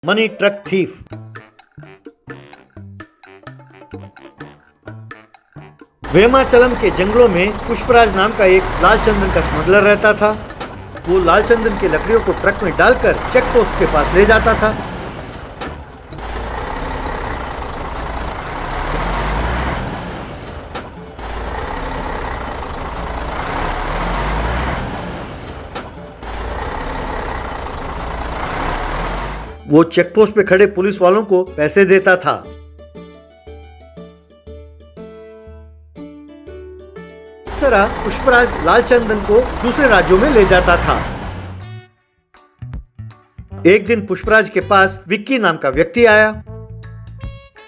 Money truck thief. वेमाचलम के जंगलों में पुष्पराज नाम का एक लालचंदन का स्मगलर रहता था। वो लालचंदन की लकड़ियों को ट्रक में डालकर चेक पोस्ट के पास ले जाता था। वो चेक पोस्ट पे खड़े पुलिस वालों को पैसे देता था। इस तरह पुष्पराज लालचंदन को दूसरे राज्यों में ले जाता था। एक दिन पुष्पराज के पास विक्की नाम का व्यक्ति आया।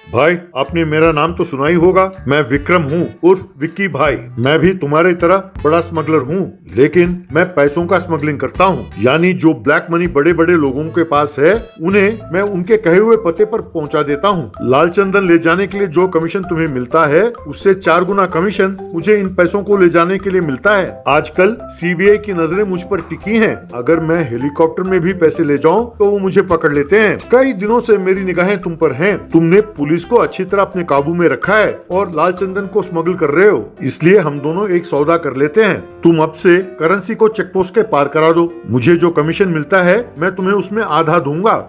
भाई, आपने मेरा नाम तो सुना ही होगा। मैं विक्रम हूँ उर्फ विक्की भाई। मैं भी तुम्हारी तरह बड़ा स्मगलर हूँ, लेकिन मैं पैसों का स्मगलिंग करता हूँ। यानी जो ब्लैक मनी बड़े बड़े लोगों के पास है, उन्हें मैं उनके कहे हुए पते पर पहुँचा देता हूँ। लालचंदन ले जाने के लिए जो कमीशन तुम्हें मिलता है, उससे 4 गुना कमीशन मुझे इन पैसों को ले जाने के लिए मिलता है। आजकल सीबीआई की नजरें मुझ पर टिकी हैं। अगर मैं हेलीकॉप्टर में भी पैसे ले जाऊँ तो वो मुझे पकड़ लेते हैं। कई दिनों से मेरी निगाहें तुम पर हैं। तुमने पुलिस को अच्छी तरह अपने काबू में रखा है और लालचंदन को स्मगल कर रहे हो। इसलिए हम दोनों एक सौदा कर लेते हैं। तुम अब से करेंसी को चेक पोस्ट के पार करा दो। मुझे जो कमीशन मिलता है, मैं तुम्हें उसमें आधा दूंगा।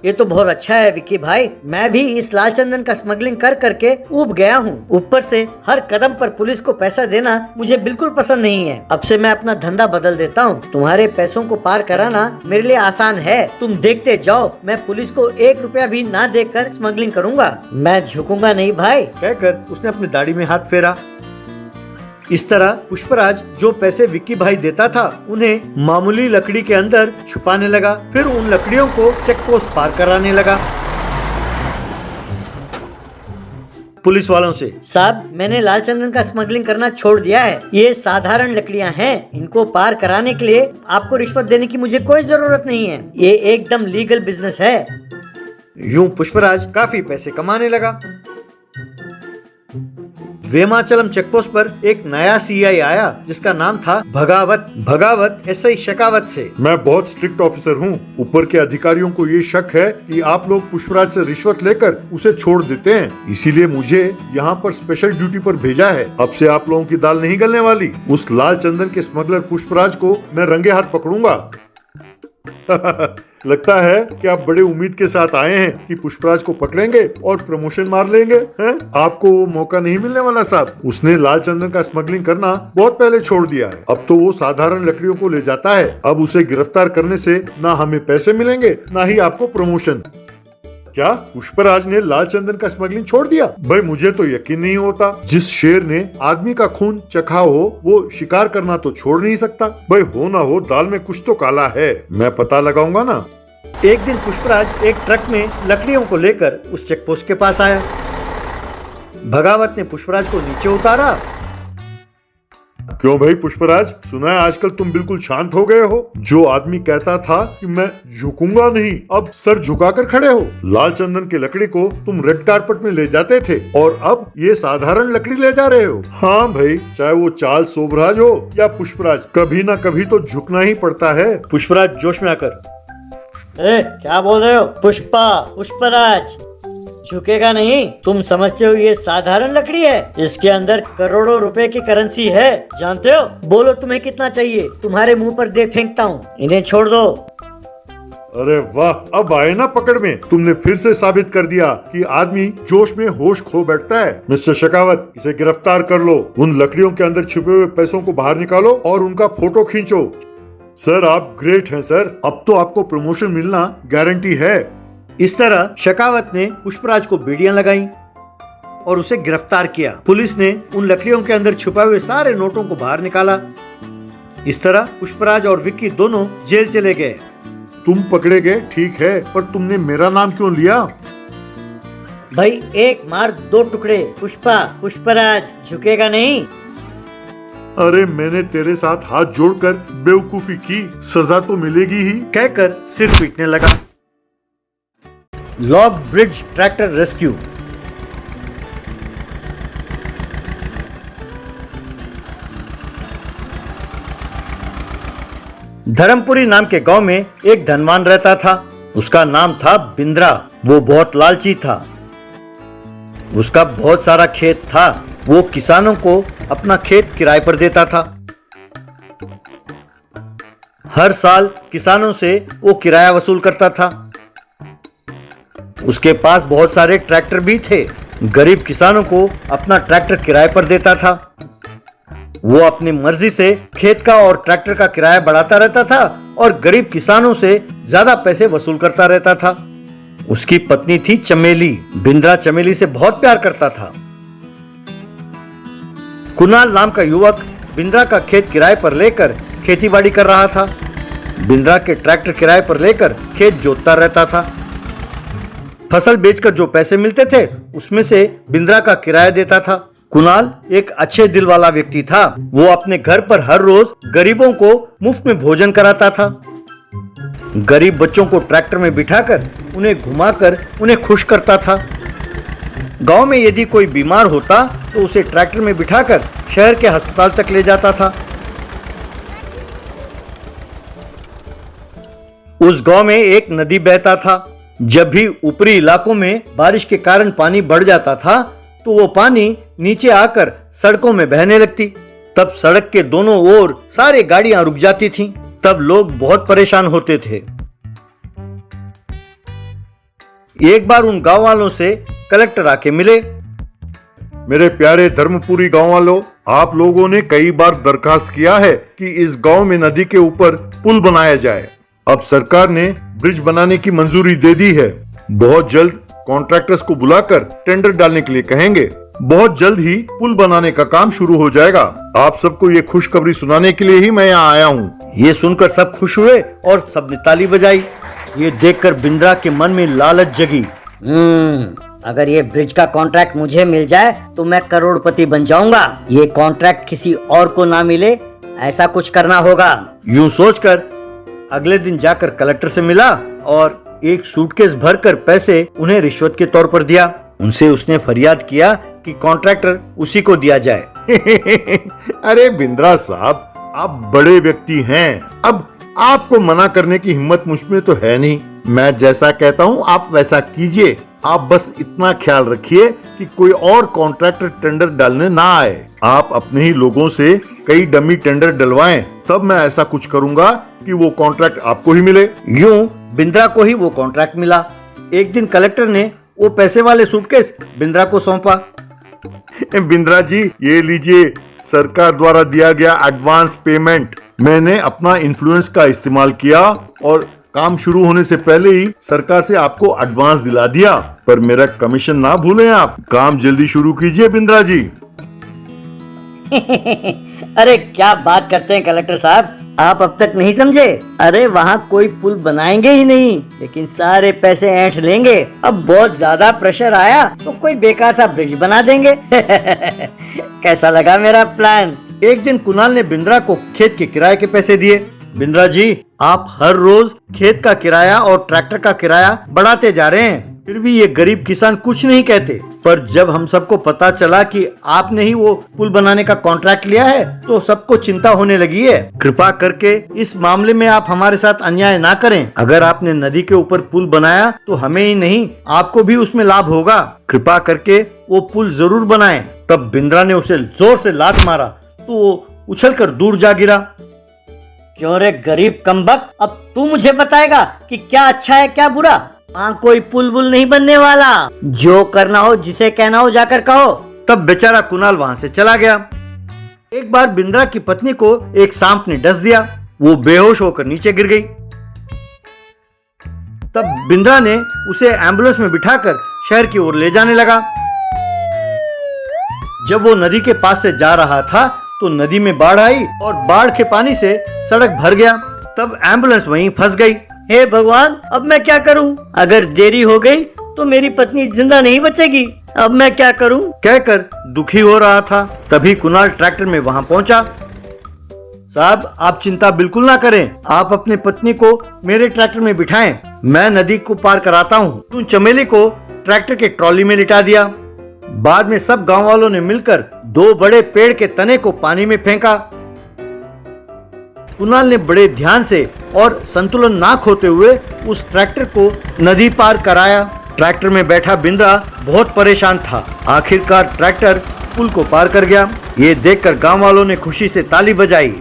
ये तो बहुत अच्छा है विक्की भाई। मैं भी इस लालचंदन का स्मगलिंग कर करके ऊब गया हूँ। ऊपर से हर कदम पर पुलिस को पैसा देना मुझे बिल्कुल पसंद नहीं है। अब से मैं अपना धंधा बदल देता हूँ। तुम्हारे पैसों को पार कराना मेरे लिए आसान है। तुम देखते जाओ, मैं पुलिस को 1 रुपया भी ना देकर स्मगलिंग करूँगा। मैं झुकूंगा नहीं भाई, कहकर उसने अपनी दाढ़ी में हाथ फेरा। इस तरह पुष्पराज जो पैसे विक्की भाई देता था, उन्हें मामूली लकड़ी के अंदर छुपाने लगा। फिर उन लकड़ियों को चेक पोस्ट पार कराने लगा। पुलिस वालों से, साहब, मैंने लालचंदन का स्मगलिंग करना छोड़ दिया है। ये साधारण लकड़ियां हैं। इनको पार कराने के लिए आपको रिश्वत देने की मुझे कोई जरूरत नहीं है। ये एकदम लीगल बिजनेस है। यूं पुष्पराज काफी पैसे कमाने लगा। वेमाचलम चेकपोस्ट पर एक नया सीआई आया, जिसका नाम था भगावत एसआई शेखावत से। मैं बहुत स्ट्रिक्ट ऑफिसर हूँ। ऊपर के अधिकारियों को ये शक है कि आप लोग पुष्पराज से रिश्वत लेकर उसे छोड़ देते हैं, इसीलिए मुझे यहाँ पर स्पेशल ड्यूटी पर भेजा है। अब से आप लोगों की दाल नहीं गलने वाली। उस लालचंदन के स्मगलर पुष्पराज को मैं रंगे हाथ पकड़ूंगा। लगता है कि आप बड़े उम्मीद के साथ आए हैं कि पुष्पराज को पकड़ेंगे और प्रमोशन मार लेंगे, हैं? आपको वो मौका नहीं मिलने वाला साहब। उसने लालचंदन का स्मगलिंग करना बहुत पहले छोड़ दिया है। अब तो वो साधारण लकड़ियों को ले जाता है। अब उसे गिरफ्तार करने से ना हमें पैसे मिलेंगे, ना ही आपको प्रमोशन। क्या पुष्पराज ने लालचंदन का स्मगलिंग छोड़ दिया? भाई, मुझे तो यकीन नहीं होता। जिस शेर ने आदमी का खून चखा हो, वो शिकार करना तो छोड़ नहीं सकता। भाई, हो ना हो, दाल में कुछ तो काला है। मैं पता लगाऊंगा ना। एक दिन पुष्पराज एक ट्रक में लकड़ियों को लेकर उस चेक पोस्ट के पास आया। भगावत ने पुष्पराज को नीचे उतारा। क्यों भाई पुष्पराज, सुना है आजकल तुम बिल्कुल शांत हो गए हो। जो आदमी कहता था कि मैं झुकूंगा नहीं, अब सर झुकाकर खड़े हो। लालचंदन की लकड़ी को तुम रेड कारपेट में ले जाते थे और अब ये साधारण लकड़ी ले जा रहे हो। हाँ भाई, चाहे वो चार्ल्स सोबराज हो या पुष्पराज, कभी ना कभी तो झुकना ही पड़ता है। पुष्पराज जोश में आकर, क्या बोल रहे हो? पुष्पराज झुकेगा नहीं। तुम समझते हो ये साधारण लकड़ी है? इसके अंदर करोड़ों रुपए की करेंसी है, जानते हो? बोलो तुम्हें कितना चाहिए? तुम्हारे मुंह पर दे फेंकता हूँ। इन्हें छोड़ दो। अरे वाह, अब आए ना पकड़ में। तुमने फिर से साबित कर दिया कि आदमी जोश में होश खो बैठता है। मिस्टर शेखावत, इसे गिरफ्तार कर लो। उन लकड़ियों के अंदर छुपे हुए पैसों को बाहर निकालो और उनका फोटो खींचो। सर, आप ग्रेट हैं सर। अब तो आपको प्रमोशन मिलना गारंटी है। इस तरह शेखावत ने पुष्पराज को बेड़ियां लगाई और उसे गिरफ्तार किया। पुलिस ने उन लकड़ियों के अंदर छुपे हुए सारे नोटों को बाहर निकाला। इस तरह पुष्पराज और विक्की दोनों जेल चले गए। तुम पकड़े गए, ठीक है, पर तुमने मेरा नाम क्यों लिया? भाई, एक मार 2 टुकड़े। पुष्पराज झुकेगा नहीं। अरे, मैंने तेरे साथ हाथ जोड़कर बेवकूफी की, सजा तो मिलेगी ही, कहकर सिर पीटने लगा। Log bridge tractor rescue. Dharmapuri नाम के गांव में एक धनवान रहता था। उसका नाम था बिंद्रा। वो बहुत लालची था। उसका बहुत सारा खेत था। वो किसानों को अपना खेत किराए पर देता था। हर साल किसानों से वो किराया वसूल करता था। उसके पास बहुत सारे ट्रैक्टर भी थे। गरीब किसानों को अपना ट्रैक्टर किराए पर देता था। वो अपनी मर्जी से खेत का और ट्रैक्टर का किराया बढ़ाता रहता था और गरीब किसानों से ज्यादा पैसे वसूल करता रहता था। उसकी पत्नी थी चमेली। बिंद्रा चमेली से बहुत प्यार करता था। कुणाल नाम का युवक बिंद्रा का खेत किराए पर लेकर खेतीबाड़ी कर रहा था। बिंद्रा के ट्रैक्टर किराए पर लेकर खेत जोतता रहता था। फसल बेचकर जो पैसे मिलते थे उसमें से बिंद्रा का किराया देता था। कुणाल एक अच्छे दिल वाला व्यक्ति था। वो अपने घर पर हर रोज गरीबों को मुफ्त में भोजन कराता था। गरीब बच्चों को ट्रैक्टर में बिठाकर उन्हें घुमाकर उन्हें खुश करता था। गांव में यदि कोई बीमार होता तो उसे ट्रैक्टर में बिठाकर शहर के अस्पताल तक ले जाता था। उस गांव में एक नदी बहता था। जब भी ऊपरी इलाकों में बारिश के कारण पानी बढ़ जाता था तो वो पानी नीचे आकर सड़कों में बहने लगती। तब सड़क के दोनों ओर सारी गाड़ियां रुक जाती थीं। तब लोग बहुत परेशान होते थे। एक बार उन गांव वालों से कलेक्टर आके मिले। मेरे प्यारे धर्मपुरी गांव वालों, आप लोगों ने कई बार दरखास्त किया है कि इस गांव में नदी के ऊपर पुल बनाया जाए। अब सरकार ने ब्रिज बनाने की मंजूरी दे दी है। बहुत जल्द कॉन्ट्रैक्टर्स को बुलाकर टेंडर डालने के लिए कहेंगे। बहुत जल्द ही पुल बनाने का काम शुरू हो जाएगा। आप सबको ये खुशखबरी सुनाने के लिए ही मैं यहाँ आया हूँ। ये सुनकर सब खुश हुए और सबने ताली बजाई। ये देखकर बिंद्रा के मन में लालच जगी। अगर ये ब्रिज का कॉन्ट्रैक्ट मुझे मिल जाए तो मैं करोड़पति बन जाऊंगा। ये कॉन्ट्रैक्ट किसी और को ना मिले, ऐसा कुछ करना होगा। यूं सोचकर अगले दिन जाकर कलेक्टर से मिला और एक सूटकेस भरकर पैसे उन्हें रिश्वत के तौर पर दिया। उनसे उसने फरियाद किया कि कॉन्ट्रैक्टर उसी को दिया जाए। अरे बिंद्रा साहब, आप बड़े व्यक्ति हैं। अब आपको मना करने की हिम्मत मुझ में तो है नहीं। मैं जैसा कहता हूँ आप वैसा कीजिए। आप बस इतना ख्याल रखिए कि कोई और कॉन्ट्रैक्टर टेंडर डालने ना आए। आप अपने ही लोगों से कई डमी टेंडर डलवाएं, तब मैं ऐसा कुछ करूंगा कि वो कॉन्ट्रैक्ट आपको ही मिले। यूं बिंद्रा को ही वो कॉन्ट्रैक्ट मिला। एक दिन कलेक्टर ने वो पैसे वाले सूटकेस बिंद्रा को सौंपा। बिंद्रा जी, ये लीजिए सरकार द्वारा दिया गया एडवांस पेमेंट। मैंने अपना इन्फ्लुएंस का इस्तेमाल किया और काम शुरू होने से पहले ही सरकार से आपको एडवांस दिला दिया। पर मेरा कमीशन ना भूलें आप। काम जल्दी शुरू कीजिए बिंद्रा जी। अरे क्या बात करते हैं कलेक्टर साहब, आप अब तक नहीं समझे। अरे वहाँ कोई पुल बनाएंगे ही नहीं, लेकिन सारे पैसे ऐंठ लेंगे। अब बहुत ज्यादा प्रेशर आया तो कोई बेकार सा ब्रिज बना देंगे। कैसा लगा मेरा प्लान? एक दिन कुणाल ने बिंद्रा को खेत के किराए के पैसे दिए। बिंद्रा जी, आप हर रोज खेत का किराया और ट्रैक्टर का किराया बढ़ाते जा रहे हैं, फिर भी ये गरीब किसान कुछ नहीं कहते। पर जब हम सबको पता चला कि आपने ही वो पुल बनाने का कॉन्ट्रैक्ट लिया है तो सबको चिंता होने लगी है। कृपा करके इस मामले में आप हमारे साथ अन्याय ना करें। अगर आपने नदी के ऊपर पुल बनाया तो हमें ही नहीं, आपको भी उसमें लाभ होगा। कृपा करके वो पुल जरूर बनाएं। तब बिंद्रा ने उसे जोर से लात मारा तो वो उछलकर दूर जा गिरा। क्यों रे गरीब कमबख्त, अब तू मुझे बताएगा कि क्या अच्छा है क्या बुरा? वहाँ कोई पुल वुल नहीं बनने वाला। जो करना हो, जिसे कहना हो जाकर कहो। तब बेचारा कुणाल वहाँ से चला गया। एक बार बिंद्रा की पत्नी को एक सांप ने डस दिया। वो बेहोश होकर नीचे गिर गई। तब बिंद्रा ने उसे एम्बुलेंस में बिठाकर शहर की ओर ले जाने लगा। जब वो नदी के पास से जा रहा था तो नदी में बाढ़ आई और बाढ़ के पानी से सड़क भर गया। तब एम्बुलेंस वहीं फंस गई। हे भगवान, अब मैं क्या करूं? अगर देरी हो गई तो मेरी पत्नी जिंदा नहीं बचेगी। अब मैं क्या करूं? कहकर दुखी हो रहा था। तभी कुणाल ट्रैक्टर में वहां पहुंचा। साहब, आप चिंता बिल्कुल ना करें। आप अपनी पत्नी को मेरे ट्रैक्टर में बिठाएं। मैं नदी को पार कराता हूँ। तू चमेली को ट्रैक्टर के ट्रॉली में लिटा दिया। बाद में सब गांव वालों ने मिलकर 2 बड़े पेड़ के तने को पानी में फेंका। कुणाल ने बड़े ध्यान से और संतुलन ना खोते हुए उस ट्रैक्टर को नदी पार कराया। ट्रैक्टर में बैठा बिंद्रा बहुत परेशान था। आखिरकार ट्रैक्टर पुल को पार कर गया। ये देखकर गांव वालों ने खुशी से ताली बजाई।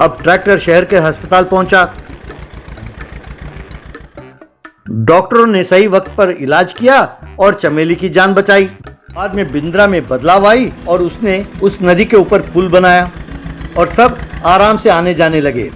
अब ट्रैक्टर शहर के अस्पताल पहुंचा। डॉक्टरों ने सही वक्त पर इलाज किया और चमेली की जान बचाई। बाद में बिंद्रा में बदलाव आई और उसने उस नदी के ऊपर पुल बनाया और सब आराम से आने जाने लगे।